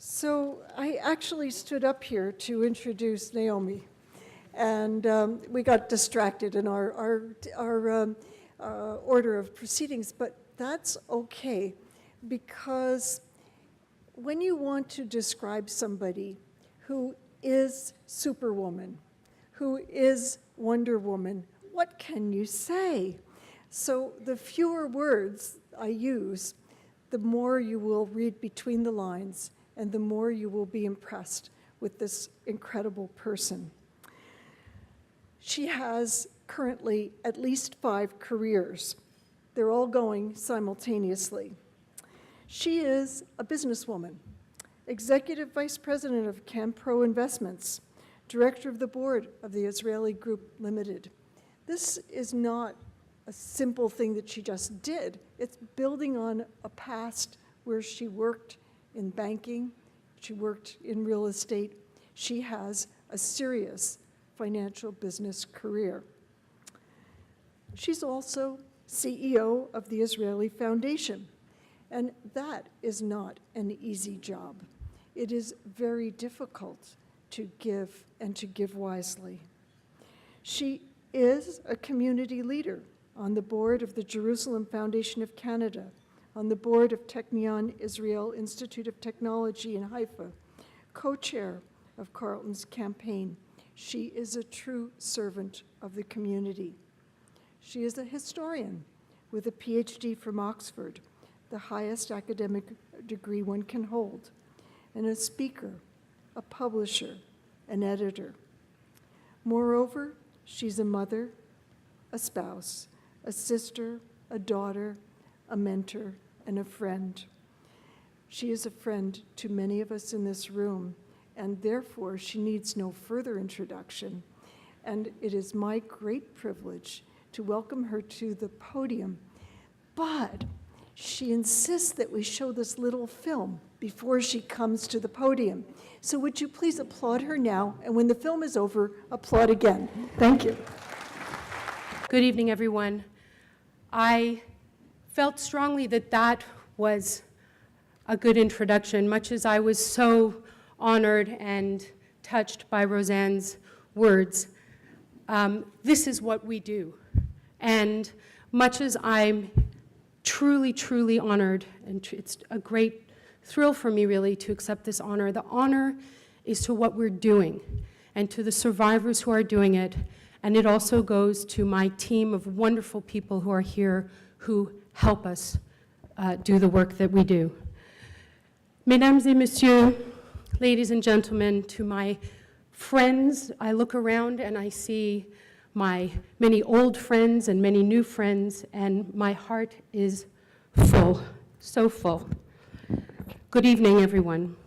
So I actually stood up here to introduce Naomi, and we got distracted in our order of proceedings, but that's okay, because when you want to describe somebody who is Superwoman, who is Wonder Woman, what can you say? So the fewer words I use, the more you will read between the lines, and the more you will be impressed with this incredible person. She has currently at least 5 careers. They're all going simultaneously. She is a businesswoman, Executive Vice President of Campro Investments, Director of the Board of the Azrieli Group Limited. This is not a simple thing that she just did. It's building on a past where she worked in banking, she worked in real estate. She has a serious financial business career. She's also CEO of the Azrieli Foundation, and that is not an easy job. It is very difficult to give and to give wisely. She is a community leader on the board of the Jerusalem Foundation of Canada, on the board of Technion Israel Institute of Technology in Haifa, co-chair of Carleton's campaign. She is a true servant of the community. She is a historian with a PhD from Oxford, the highest academic degree one can hold, and a speaker, a publisher, an editor. Moreover, she's a mother, a spouse, a sister, a daughter, a mentor, and a friend. She is a friend to many of us in this room, and therefore she needs no further introduction. And it is my great privilege to welcome her to the podium. But she insists that we show this little film before she comes to the podium. So would you please applaud her now, and when the film is over, applaud again. Thank you. Good evening, everyone. I felt strongly that that was a good introduction, much as I was so honored and touched by Roseanne's words. This is what we do. And much as I'm truly, truly honored, and it's a great thrill for me, really, to accept this honor, the honor is to what we're doing and to the survivors who are doing it. And it also goes to my team of wonderful people who are here who help us do the work that we do. Mesdames et messieurs, ladies and gentlemen, to my friends, I look around and I see my many old friends and many new friends, and my heart is full, so full. Good evening, everyone.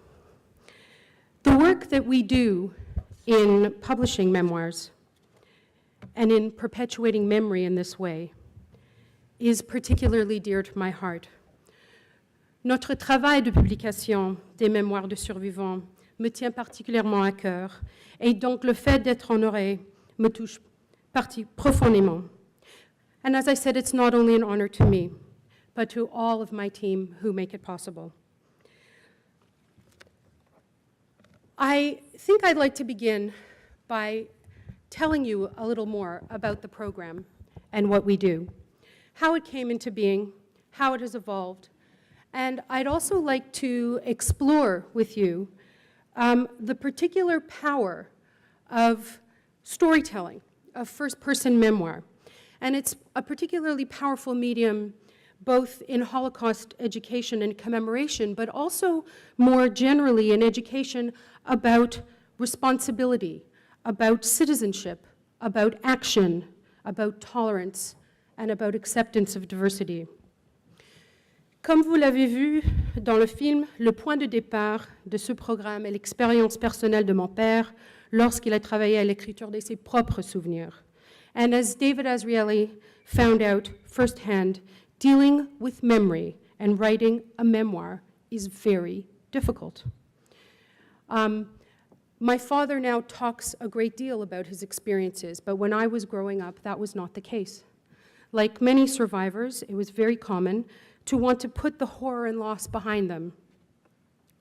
The work that we do in publishing memoirs and in perpetuating memory in this way is particularly dear to my heart. Notre travail de publication des mémoires de survivants me tient particulièrement à cœur, et donc le fait d'être honoré me touche profondément. And as I said, it's not only an honor to me, but to all of my team who make it possible. I think I'd like to begin by telling you a little more about the program and what we do, how it came into being, how it has evolved, and I'd also like to explore with you the particular power of storytelling, of first-person memoir. And it's a particularly powerful medium both in Holocaust education and commemoration, but also more generally in education about responsibility, about citizenship, about action, about tolerance, and about acceptance of diversity. Comme vous l'avez vu dans le film, le point de départ de ce programme est l'expérience personnelle de mon père lorsqu'il a travaillé à l'écriture de ses propres souvenirs. And as David Azrieli found out firsthand, dealing with memory and writing a memoir is very difficult. My father now talks a great deal about his experiences, but when I was growing up, that was not the case. Like many survivors, it was very common to want to put the horror and loss behind them,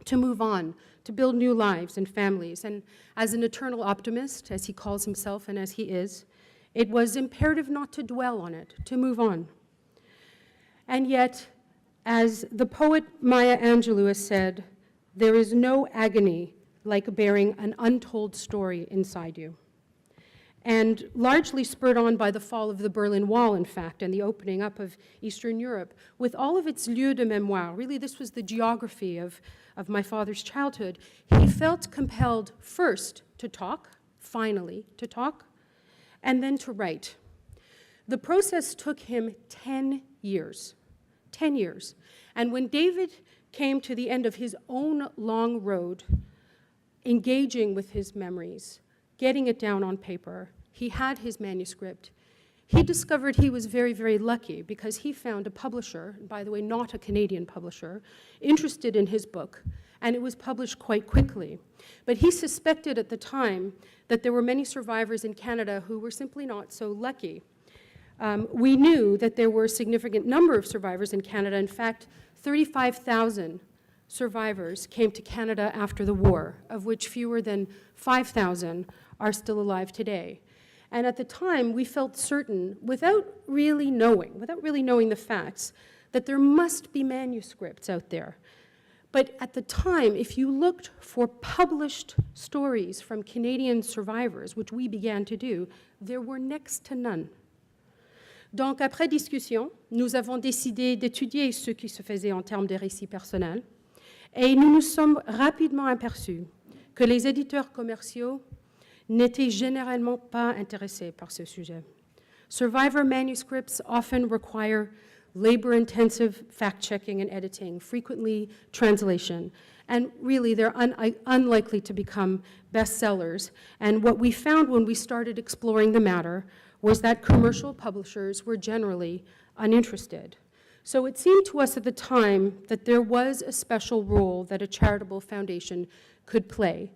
to move on, to build new lives and families. And as an eternal optimist, as he calls himself and as he is, it was imperative not to dwell on it, to move on. And yet, as the poet Maya Angelou has said, there is no agony like bearing an untold story inside you. And largely spurred on by the fall of the Berlin Wall, in fact, and the opening up of Eastern Europe, with all of its lieux de mémoire, really this was the geography of my father's childhood, he felt compelled first to talk, finally to talk, and then to write. The process took him 10 years, 10 years. And when David came to the end of his own long road, engaging with his memories, getting it down on paper, he had his manuscript. He discovered he was very, very lucky because he found a publisher, by the way, not a Canadian publisher, interested in his book, and it was published quite quickly. But he suspected at the time that there were many survivors in Canada who were simply not so lucky. We knew that there were a significant number of survivors in Canada. In fact, 35,000 survivors came to Canada after the war, of which fewer than 5,000 are still alive today. And at the time, we felt certain, without really knowing the facts, that there must be manuscripts out there. But at the time, if you looked for published stories from Canadian survivors, which we began to do, there were next to none. Donc, après discussion, nous avons décidé d'étudier ce qui se faisait en termes de récits personnels, et nous nous sommes rapidement aperçus que les éditeurs commerciaux n'étaient généralement pas intéressés par ce sujet. Survivor manuscripts often require labor-intensive fact-checking and editing, frequently translation, and really they're unlikely to become bestsellers. And what we found when we started exploring the matter was that commercial publishers were generally uninterested. So it seemed to us at the time that there was a special role that a charitable foundation could play.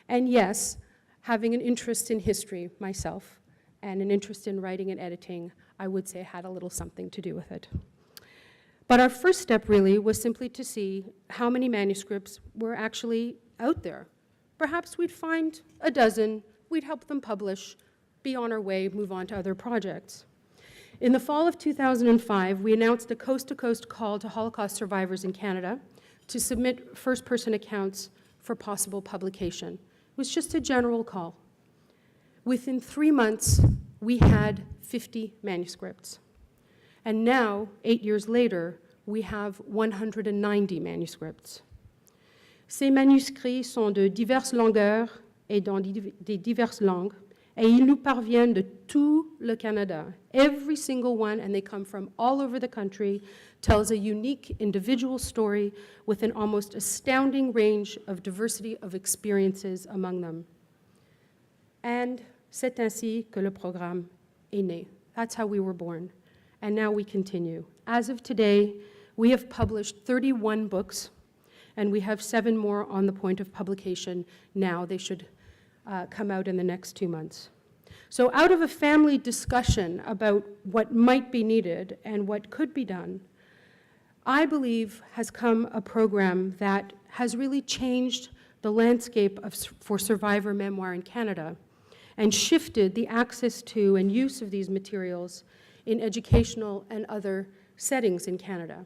And yes, having an interest in history myself and an interest in writing and editing, I would say had a little something to do with it. But our first step really was simply to see how many manuscripts were actually out there. Perhaps we'd find a dozen, we'd help them publish, be on our way, move on to other projects. In the fall of 2005, we announced a coast-to-coast call to Holocaust survivors in Canada to submit first-person accounts for possible publication. It was just a general call. Within 3 months, we had 50 manuscripts. And now, 8 years later, we have 190 manuscripts. Ces manuscrits sont de diverses longueurs et dans des diverses langues, et ils nous parviennent de tout le Canada. Every single one, and they come from all over the country, tells a unique individual story with an almost astounding range of diversity of experiences among them. And c'est ainsi que le programme est né. That's how we were born. And now we continue. As of today, we have published 31 books, and we have 7 more on the point of publication now. They should come out in the next 2 months. So out of a family discussion about what might be needed and what could be done, I believe has come a program that has really changed the landscape for survivor memoir in Canada and shifted the access to and use of these materials in educational and other settings in Canada.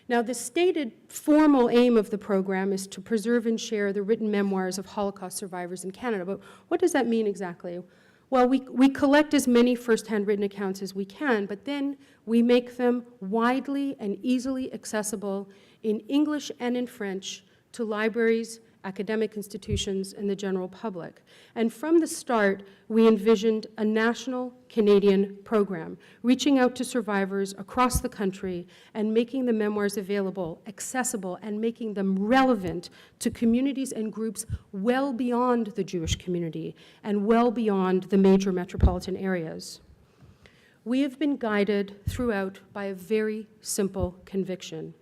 Now, the stated formal aim of the program is to preserve and share the written memoirs of Holocaust survivors in Canada, but what does that mean exactly? Well, we collect as many first-hand written accounts as we can, but then we make them widely and easily accessible in English and in French to libraries, academic institutions, and the general public. And from the start, we envisioned a national Canadian program, reaching out to survivors across the country and making the memoirs available, accessible, and making them relevant to communities and groups well beyond the Jewish community and well beyond the major metropolitan areas. We have been guided throughout by a very simple conviction.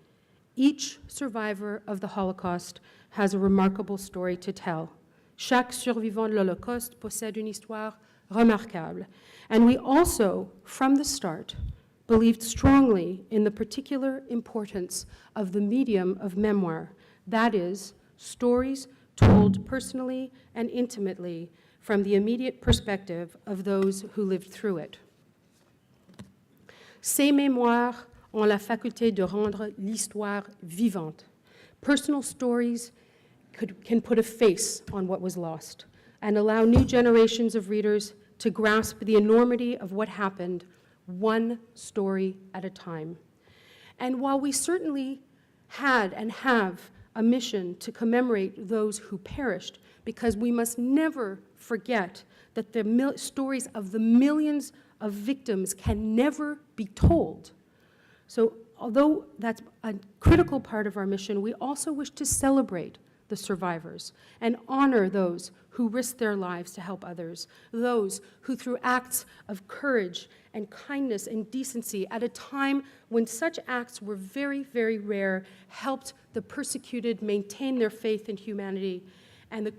Each survivor of the Holocaust has a remarkable story to tell. Chaque survivant de l'Holocauste possède une histoire remarquable. And we also, from the start, believed strongly in the particular importance of the medium of memoir, that is, stories told personally and intimately from the immediate perspective of those who lived through it. Ces mémoires ont la faculté de rendre l'histoire vivante. Personal stories can put a face on what was lost and allow new generations of readers to grasp the enormity of what happened, one story at a time. And while we certainly had and have a mission to commemorate those who perished, because we must never forget that the stories of the millions of victims can never be told. So although that's a critical part of our mission, we also wish to celebrate the survivors and honor those who risked their lives to help others, those who through acts of courage and kindness and decency at a time when such acts were very, very rare, helped the persecuted maintain their faith in humanity and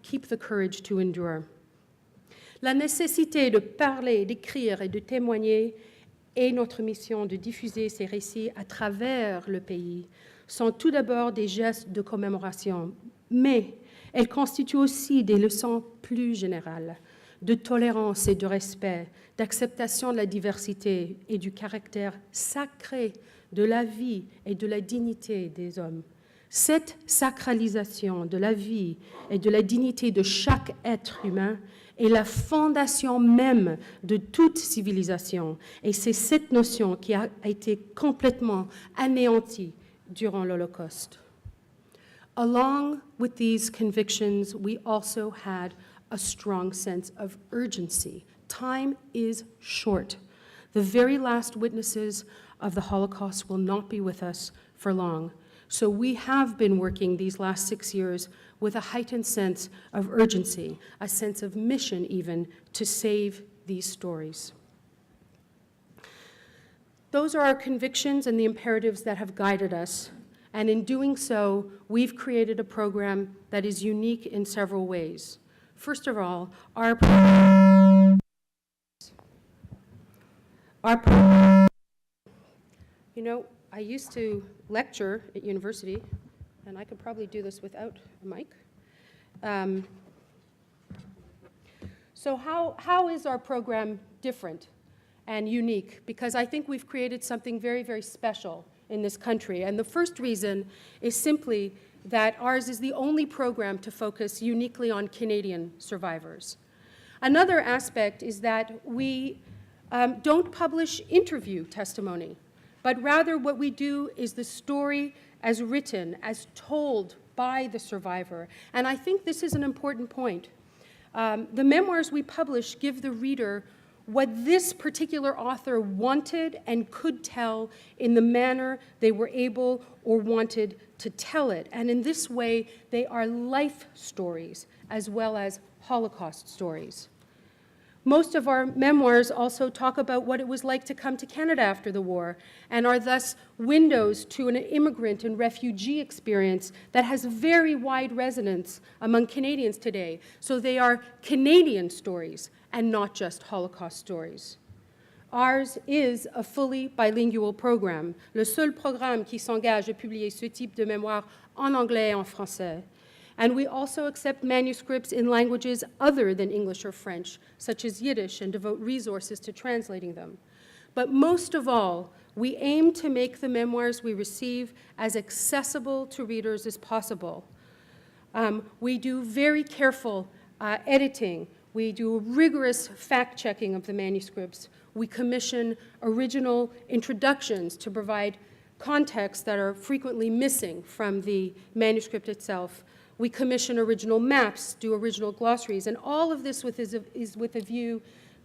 keep the courage to endure. La nécessité de parler, d'écrire et de témoigner et notre mission de diffuser ces récits à travers le pays sont tout d'abord des gestes de commémoration, mais elles constituent aussi des leçons plus générales de tolérance et de respect, d'acceptation de la diversité et du caractère sacré de la vie et de la dignité des hommes. Cette sacralisation de la vie et de la dignité de chaque être humain est la fondation même de toute civilisation, et c'est cette notion qui a été complètement anéantie durant l'Holocauste. Along with these convictions, we also had a strong sense of urgency. Time is short. The very last witnesses of the Holocaust will not be with us for long. So we have been working these last 6 years with a heightened sense of urgency, a sense of mission even, to save these stories. Those are our convictions and the imperatives that have guided us. And in doing so, we've created a program that is unique in several ways. First of all, our program, you know, I used to lecture at university, and I could probably do this without a mic. So how is our program different and unique? Because I think we've created something very, very special in this country. And the first reason is simply that ours is the only program to focus uniquely on Canadian survivors. Another aspect is that we don't publish interview testimony, but rather what we do is the story as written, as told by the survivor. And I think this is an important point. The memoirs we publish give the reader what this particular author wanted and could tell in the manner they were able or wanted to tell it. And in this way, they are life stories as well as Holocaust stories. Most of our memoirs also talk about what it was like to come to Canada after the war and are thus windows to an immigrant and refugee experience that has very wide resonance among Canadians today. So they are Canadian stories and not just Holocaust stories. Ours is a fully bilingual program, le seul programme qui s'engage à publier ce type de mémoire en anglais et en français. And we also accept manuscripts in languages other than English or French, such as Yiddish, and devote resources to translating them. But most of all, we aim to make the memoirs we receive as accessible to readers as possible. We do very careful editing. We do rigorous fact-checking of the manuscripts. We commission original introductions to provide context that are frequently missing from the manuscript itself. We commission original maps, do original glossaries, and all of this is with a view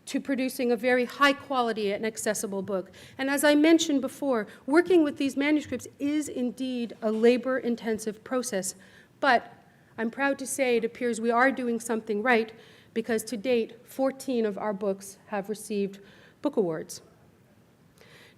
to producing a very high quality and accessible book. And as I mentioned before, working with these manuscripts is indeed a labor-intensive process, but I'm proud to say it appears we are doing something right, because to date, 14 of our books have received book awards.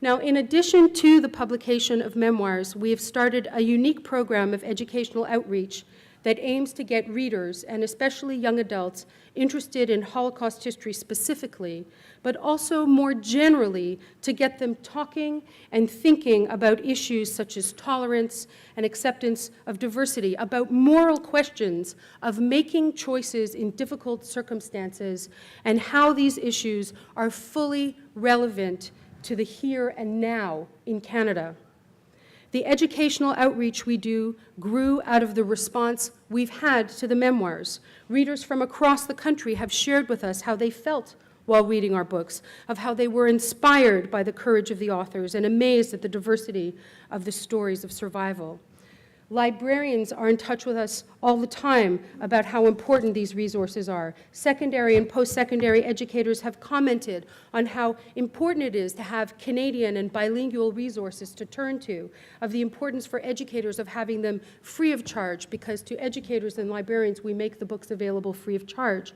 Now, in addition to the publication of memoirs, we have started a unique program of educational outreach that aims to get readers, and especially young adults, interested in Holocaust history specifically, but also more generally to get them talking and thinking about issues such as tolerance and acceptance of diversity, about moral questions of making choices in difficult circumstances, and how these issues are fully relevant to the here and now in Canada. The educational outreach we do grew out of the response we've had to the memoirs. Readers from across the country have shared with us how they felt while reading our books, of how they were inspired by the courage of the authors and amazed at the diversity of the stories of survival. Librarians are in touch with us all the time about how important these resources are. Secondary and post-secondary educators have commented on how important it is to have Canadian and bilingual resources to turn to, of the importance for educators of having them free of charge, because to educators and librarians, we make the books available free of charge.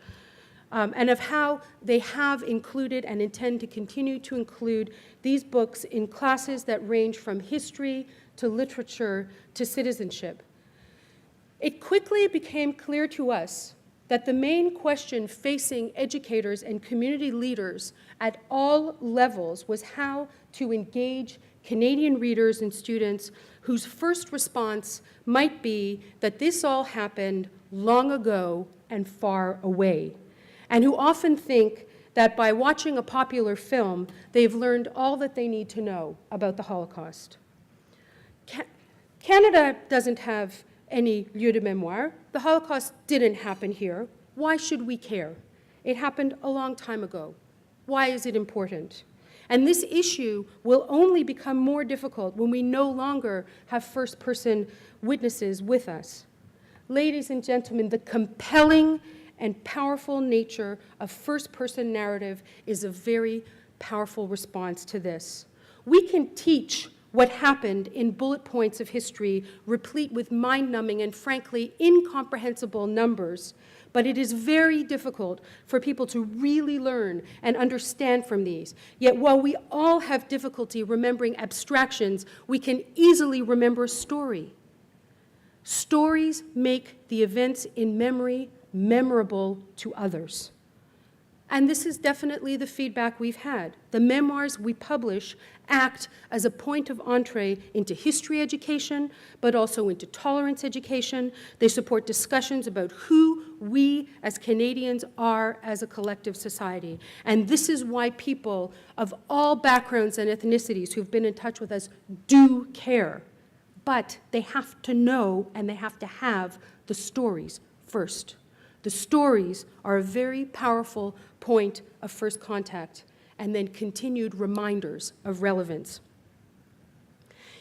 And of how they have included and intend to continue to include these books in classes that range from history to literature to citizenship. It quickly became clear to us that the main question facing educators and community leaders at all levels was how to engage Canadian readers and students whose first response might be that this all happened long ago and far away, and who often think that by watching a popular film, they've learned all that they need to know about the Holocaust. Canada doesn't have any lieu de mémoire. The Holocaust didn't happen here. Why should we care? It happened a long time ago. Why is it important? And this issue will only become more difficult when we no longer have first-person witnesses with us. Ladies and gentlemen, the compelling and powerful nature of first-person narrative is a very powerful response to this. We can teach what happened in bullet points of history, replete with mind-numbing and frankly incomprehensible numbers, but it is very difficult for people to really learn and understand from these. Yet while we all have difficulty remembering abstractions, we can easily remember a story. Stories make the events in memory memorable to others. And this is definitely the feedback we've had. The memoirs we publish act as a point of entree into history education, but also into tolerance education. They support discussions about who we as Canadians are as a collective society. And this is why people of all backgrounds and ethnicities who've been in touch with us do care. But they have to know and they have to have the stories first. The stories are a very powerful point of first contact, and then continued reminders of relevance.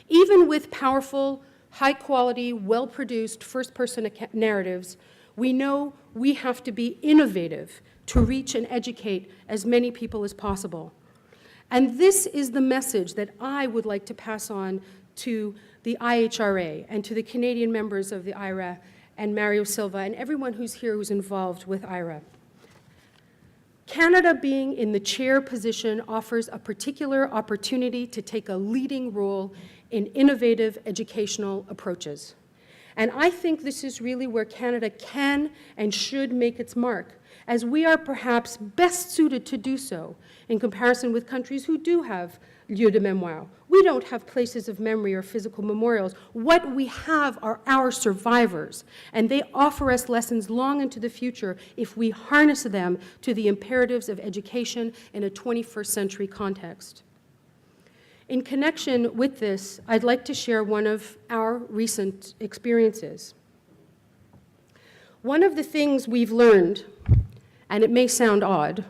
Even with powerful, high-quality, well-produced first-person narratives, we know we have to be innovative to reach and educate as many people as possible. And this is the message that I would like to pass on to the IHRA and to the Canadian members of the IRA and Mario Silva and everyone who's here who's involved with IRA. Canada being in the chair position offers a particular opportunity to take a leading role in innovative educational approaches. And I think this is really where Canada can and should make its mark, as we are perhaps best suited to do so in comparison with countries who do have lieu de mémoire. We don't have places of memory or physical memorials. What we have are our survivors, and they offer us lessons long into the future if we harness them to the imperatives of education in a 21st century context. In connection with this, I'd like to share one of our recent experiences. One of the things we've learned, and it may sound odd,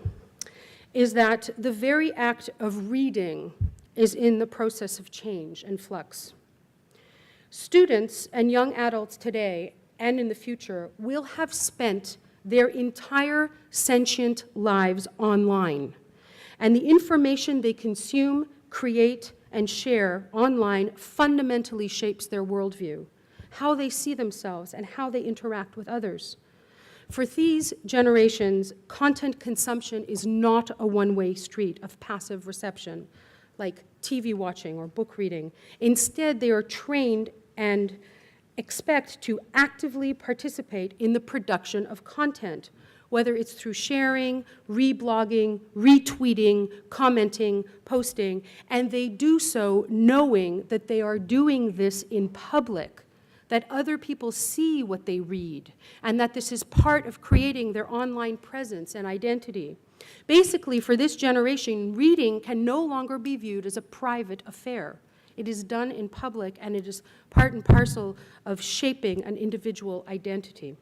is that the very act of reading is in the process of change and flux. Students and young adults today and in the future will have spent their entire sentient lives online, and the information they consume, create, and share online fundamentally shapes their worldview, how they see themselves, and how they interact with others. For these generations, content consumption is not a one-way street of passive reception, like TV watching or book reading. Instead, they are trained and expect to actively participate in the production of content, whether it's through sharing, reblogging, retweeting, commenting, posting, and they do so knowing that they are doing this in public, that other people see what they read, and that this is part of creating their online presence and identity. Basically, for this generation, reading can no longer be viewed as a private affair. It is done in public, and it is part and parcel of shaping an individual identity.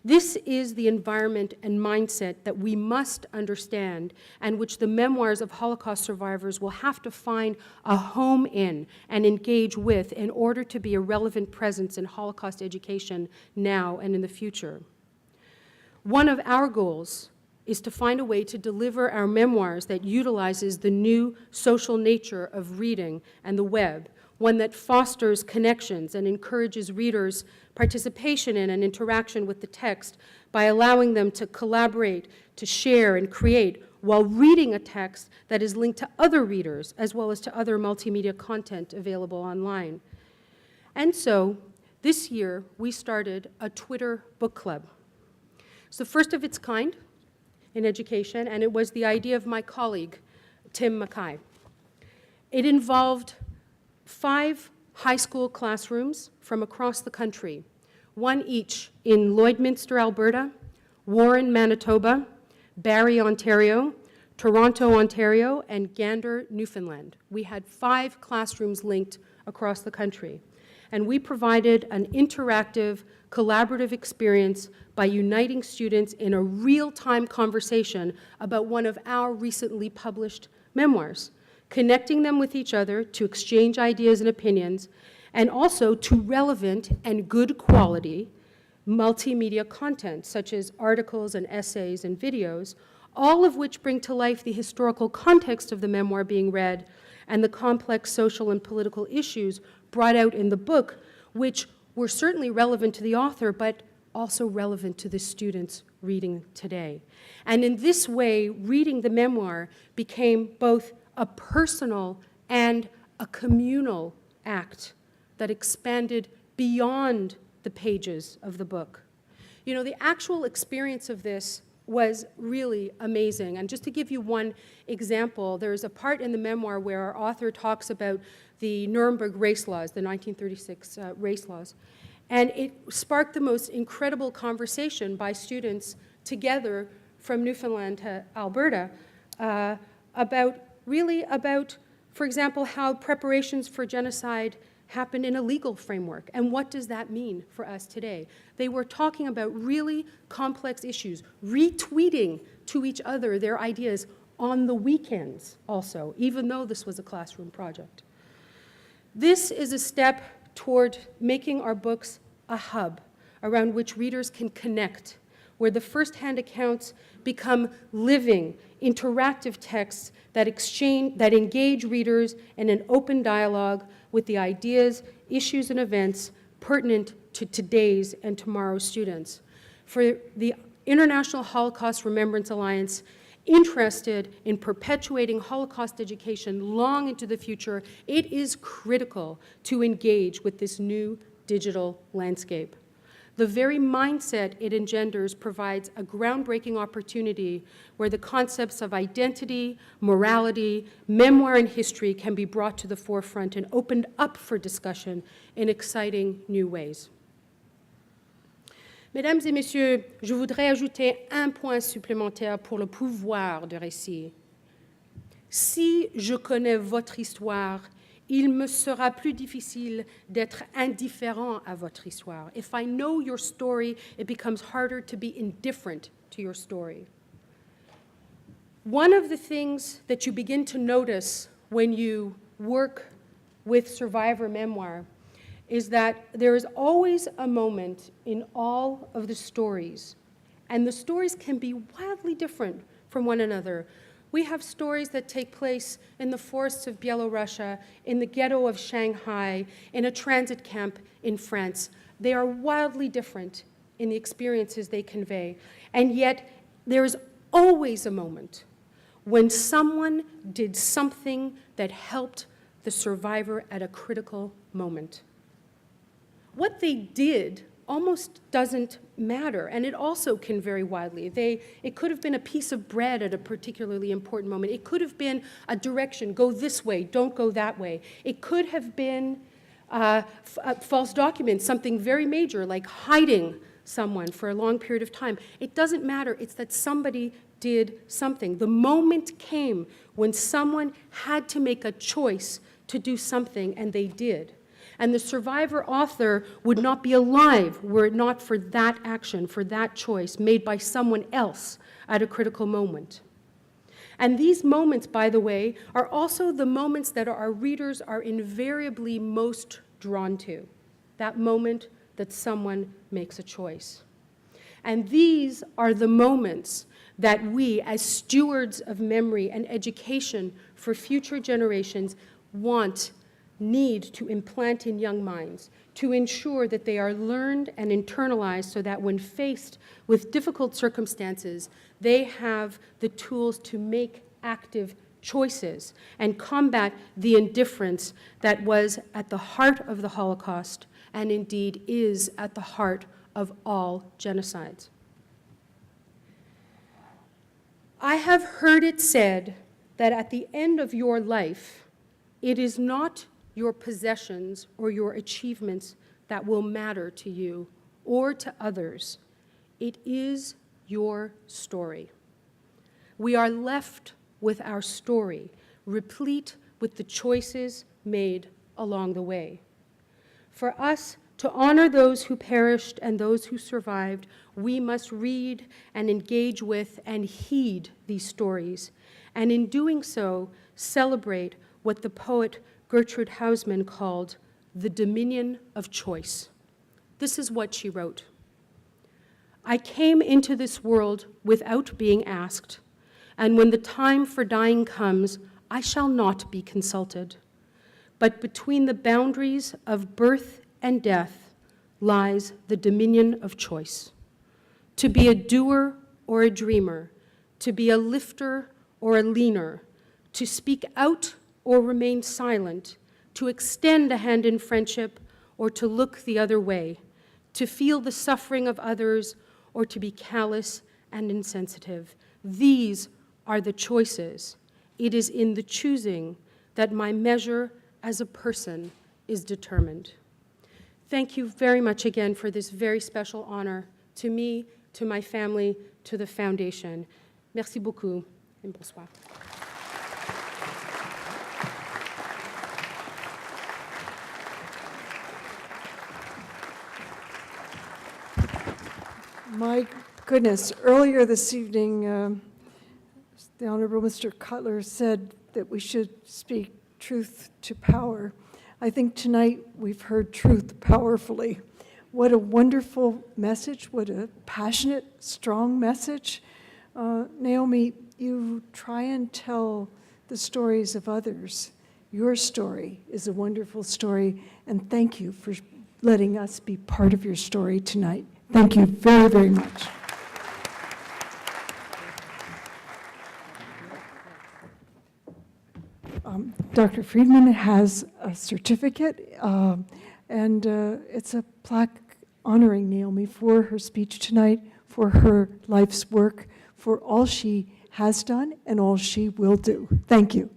This is the environment and mindset that we must understand, and which the memoirs of Holocaust survivors will have to find a home in and engage with in order to be a relevant presence in Holocaust education now and in the future. One of our goals is to find a way to deliver our memoirs that utilizes the new social nature of reading and the web, one that fosters connections and encourages readers' participation in and interaction with the text by allowing them to collaborate, to share and create while reading a text that is linked to other readers as well as to other multimedia content available online. And so, this year, we started a Twitter book club. It's the first of its kind in education, and it was the idea of my colleague, Tim Mackay. It involved 5 high school classrooms from across the country, one each in Lloydminster, Alberta, Warren, Manitoba, Barrie, Ontario, Toronto, Ontario, and Gander, Newfoundland. We had 5 classrooms linked across the country, and we provided an interactive, collaborative experience by uniting students in a real-time conversation about one of our recently published memoirs, connecting them with each other to exchange ideas and opinions, and also to relevant and good quality multimedia content, such as articles and essays and videos, all of which bring to life the historical context of the memoir being read and the complex social and political issues brought out in the book, which were certainly relevant to the author, but also relevant to the students reading today. And in this way, reading the memoir became both a personal and a communal act that expanded beyond the pages of the book. You know, the actual experience of this was really amazing. And just to give you one example, there's a part in the memoir where our author talks about the Nuremberg race laws, the 1936 race laws. And it sparked the most incredible conversation by students together from Newfoundland to Alberta about, for example, how preparations for genocide happened in a legal framework, and what does that mean for us today? They were talking about really complex issues, retweeting to each other their ideas on the weekends also, even though this was a classroom project. This is a step toward making our books a hub around which readers can connect, where the first-hand accounts become living, interactive texts that engage readers in an open dialogue with the ideas, issues, and events pertinent to today's and tomorrow's students. For the International Holocaust Remembrance Alliance, interested in perpetuating Holocaust education long into the future, it is critical to engage with this new digital landscape. The very mindset it engenders provides a groundbreaking opportunity where the concepts of identity, morality, memoir, and history can be brought to the forefront and opened up for discussion in exciting new ways. Mesdames et messieurs, je voudrais ajouter un point supplémentaire pour le pouvoir de récit. Si je connais votre histoire, il me sera plus difficile d'être indifférent à votre histoire. If I know your story, it becomes harder to be indifferent to your story. One of the things that you begin to notice when you work with survivor memoir is that there is always a moment in all of the stories, and the stories can be wildly different from one another. We have stories that take place in the forests of Byelorussia, in the ghetto of Shanghai, in a transit camp in France. They are wildly different in the experiences they convey. And yet, there is always a moment when someone did something that helped the survivor at a critical moment. What they did almost doesn't matter, and it also can vary widely. It could have been a piece of bread at a particularly important moment. It could have been a direction, go this way, don't go that way. It could have been false documents, something very major, like hiding someone for a long period of time. It doesn't matter, it's that somebody did something. The moment came when someone had to make a choice to do something, and they did. And the survivor author would not be alive were it not for that action, for that choice made by someone else at a critical moment. And these moments, by the way, are also the moments that our readers are invariably most drawn to, that moment that someone makes a choice. And these are the moments that we, as stewards of memory and education for future generations, need to implant in young minds, to ensure that they are learned and internalized so that when faced with difficult circumstances, they have the tools to make active choices and combat the indifference that was at the heart of the Holocaust and indeed is at the heart of all genocides. I have heard it said that at the end of your life, it is not your possessions or your achievements that will matter to you or to others. It is your story. We are left with our story, replete with the choices made along the way. For us to honor those who perished and those who survived, we must read and engage with and heed these stories, and in doing so, celebrate what the poet Gertrude Hausmann called the dominion of choice. This is what she wrote. I came into this world without being asked, and when the time for dying comes, I shall not be consulted. But between the boundaries of birth and death lies the dominion of choice. To be a doer or a dreamer, to be a lifter or a leaner, to speak out or remain silent, to extend a hand in friendship or to look the other way, to feel the suffering of others or to be callous and insensitive. These are the choices. It is in the choosing that my measure as a person is determined. Thank you very much again for this very special honor to me, to my family, to the foundation. Merci beaucoup et bonsoir. My goodness, earlier this evening, the Honorable Mr. Cutler said that we should speak truth to power. I think tonight we've heard truth powerfully. What a wonderful message, what a passionate, strong message. Naomi, you try and tell the stories of others. Your story is a wonderful story, and thank you for letting us be part of your story tonight. Thank you very, very much. Dr. Friedman has a certificate, and it's a plaque honoring Naomi for her speech tonight, for her life's work, for all she has done and all she will do. Thank you.